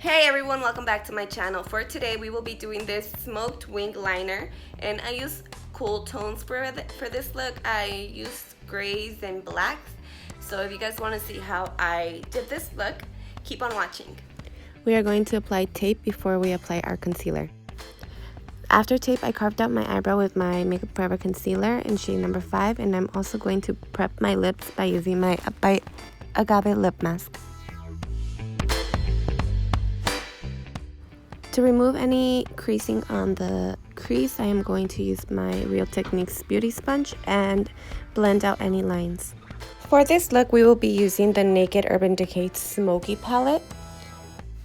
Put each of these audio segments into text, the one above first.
Hey everyone, welcome back to my channel. For today we will be doing this smoked wing liner, and I use cool tones for this look. I used grays and blacks, so if you guys want to see how I did this look, keep on watching. We are going to apply tape before we apply our concealer. After tape, I carved out my eyebrow with my Makeup Forever concealer in shade number 5, and I'm also going to prep my lips by using my Agave lip mask. To remove any creasing on the crease, I am going to use my Real Techniques beauty sponge and blend out any lines. For this look, we will be using the Naked Urban Decay Smokey palette.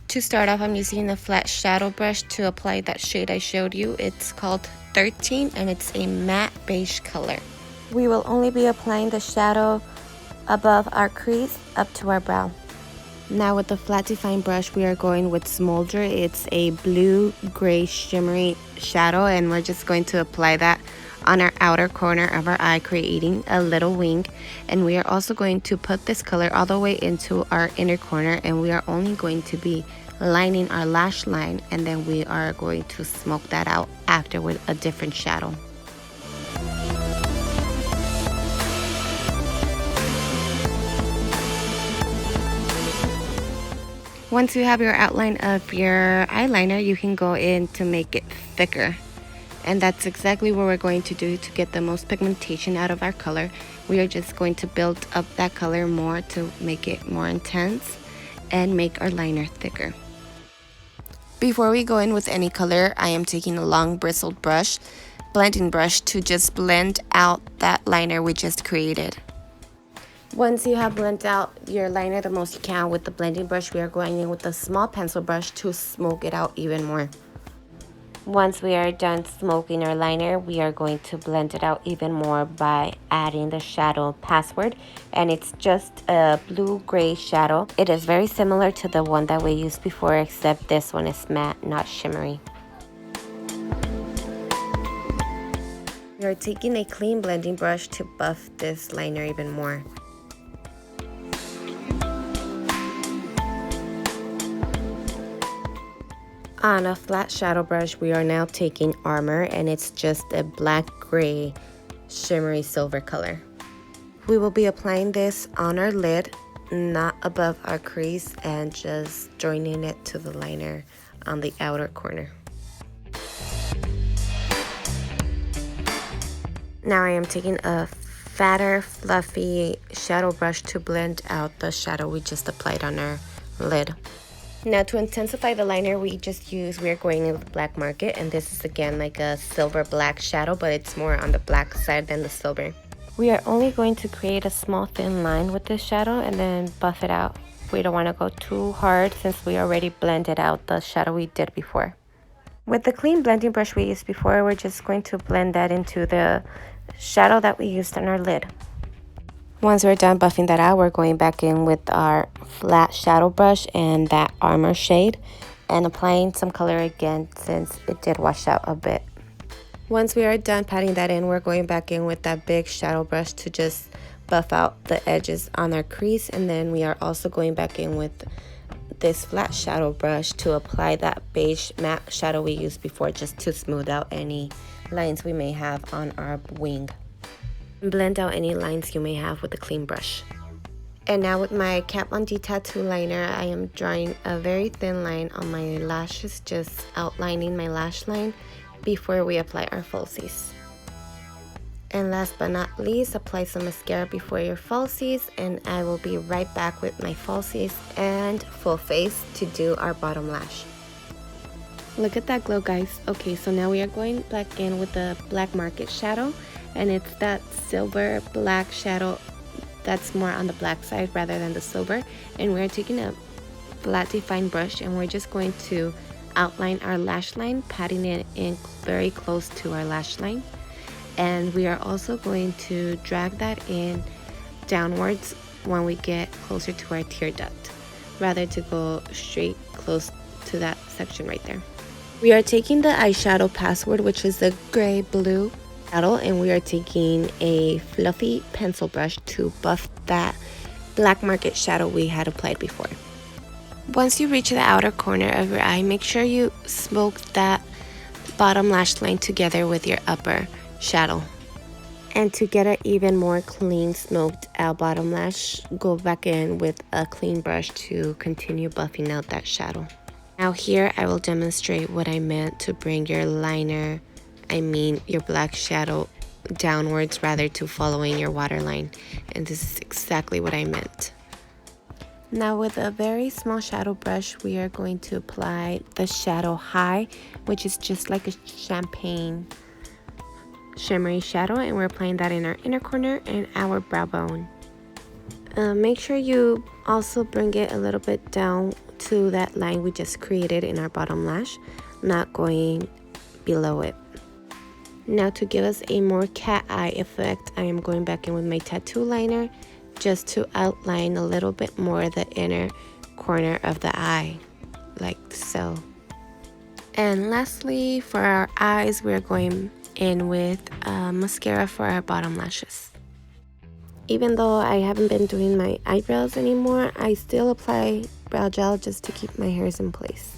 To start off, I'm using a flat shadow brush to apply that shade I showed you. It's called 13 and it's a matte beige color. We will only be applying the shadow above our crease up to our brow. Now with the flat define brush, we are going with Smolder. It's a blue-gray shimmery shadow, and we're just going to apply that on our outer corner of our eye, creating a little wing. And we are also going to put this color all the way into our inner corner, and we are only going to be lining our lash line, and then we are going to smoke that out after with a different shadow. Once you have your outline of your eyeliner, you can go in to make it thicker. And that's exactly what we're going to do to get the most pigmentation out of our color. We are just going to build up that color more to make it more intense and make our liner thicker. Before we go in with any color, I am taking a long bristled brush, blending brush, to just blend out that liner we just created. Once you have blended out your liner the most you can with the blending brush, we are going in with a small pencil brush to smoke it out even more. Once we are done smoking our liner, we are going to blend it out even more by adding the shadow Password, and it's just a blue-gray shadow. It is very similar to the one that we used before, except this one is matte, not shimmery. We are taking a clean blending brush to buff this liner even more. On a flat shadow brush, we are now taking Armor, and it's just a black-gray shimmery silver color. We will be applying this on our lid, not above our crease, and just joining it to the liner on the outer corner. Now I am taking a fatter, fluffy shadow brush to blend out the shadow we just applied on our lid. Now to intensify the liner we are going in with Black Market, and this is again like a silver black shadow, but it's more on the black side than the silver. We are only going to create a small thin line with this shadow and then buff it out. We don't want to go too hard since we already blended out the shadow we did before. With the clean blending brush we used before, we're just going to blend that into the shadow that we used on our lid. Once we're done buffing that out, we're going back in with our flat shadow brush and that Armor shade and applying some color again since it did wash out a bit. Once we are done patting that in, we're going back in with that big shadow brush to just buff out the edges on our crease, and then we are also going back in with this flat shadow brush to apply that beige matte shadow we used before, just to smooth out any lines we may have on our wing. Blend out any lines you may have with a clean brush. And now with my Kat Von D tattoo liner, I am drawing a very thin line on my lashes, just outlining my lash line before we apply our falsies. And last but not least, apply some mascara before your falsies, and I will be right back with my falsies and full face to do our bottom lash. Look at that glow, guys. Okay, so now we are going back in with the Black Market shadow, and it's that silver black shadow that's more on the black side rather than the silver. And we're taking a flat defined brush and we're just going to outline our lash line, patting it in very close to our lash line. And we are also going to drag that in downwards when we get closer to our tear duct, rather to go straight close to that section right there. We are taking the eyeshadow Password, which is the gray blue shadow, and we are taking a fluffy pencil brush to buff that Black Market shadow we had applied before. Once you reach the outer corner of your eye, make sure you smoke that bottom lash line together with your upper shadow. And to get an even more clean smoked out bottom lash, go back in with a clean brush to continue buffing out that shadow. Now here I will demonstrate what I meant to bring your liner, your black shadow downwards rather to following your waterline. And this is exactly what I meant. Now with a very small shadow brush, we are going to apply the shadow high, which is just like a champagne shimmery shadow, and we're applying that in our inner corner and our brow bone. Make sure you also bring it a little bit down to that line we just created in our bottom lash, not going below it. Now to give us a more cat eye effect, I am going back in with my tattoo liner just to outline a little bit more the inner corner of the eye, like so. And lastly, for our eyes, we're going in with mascara for our bottom lashes. Even though I haven't been doing my eyebrows anymore, I still apply brow gel just to keep my hairs in place.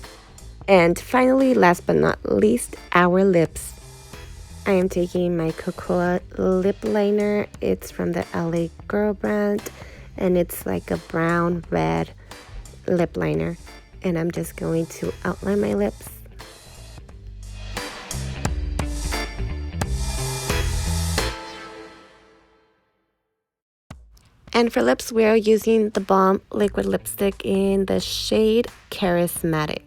And finally, last but not least, our lips. I am taking my Cocoa lip liner. It's from the LA Girl brand, and it's like a brown red lip liner. And I'm just going to outline my lips. And for lips, we're using the Balm liquid lipstick in the shade Charismatic.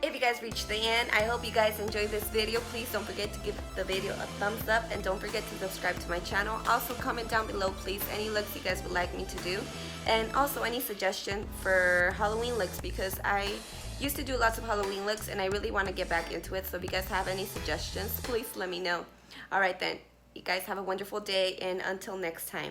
If you guys reached the end, I hope you guys enjoyed this video. Please don't forget to give the video a thumbs up, and don't forget to subscribe to my channel. Also comment down below, please, any looks you guys would like me to do, and also any suggestion for Halloween looks, because I used to do lots of Halloween looks and I really want to get back into it. So if you guys have any suggestions, please let me know. Alright then, you guys have a wonderful day, and until next time.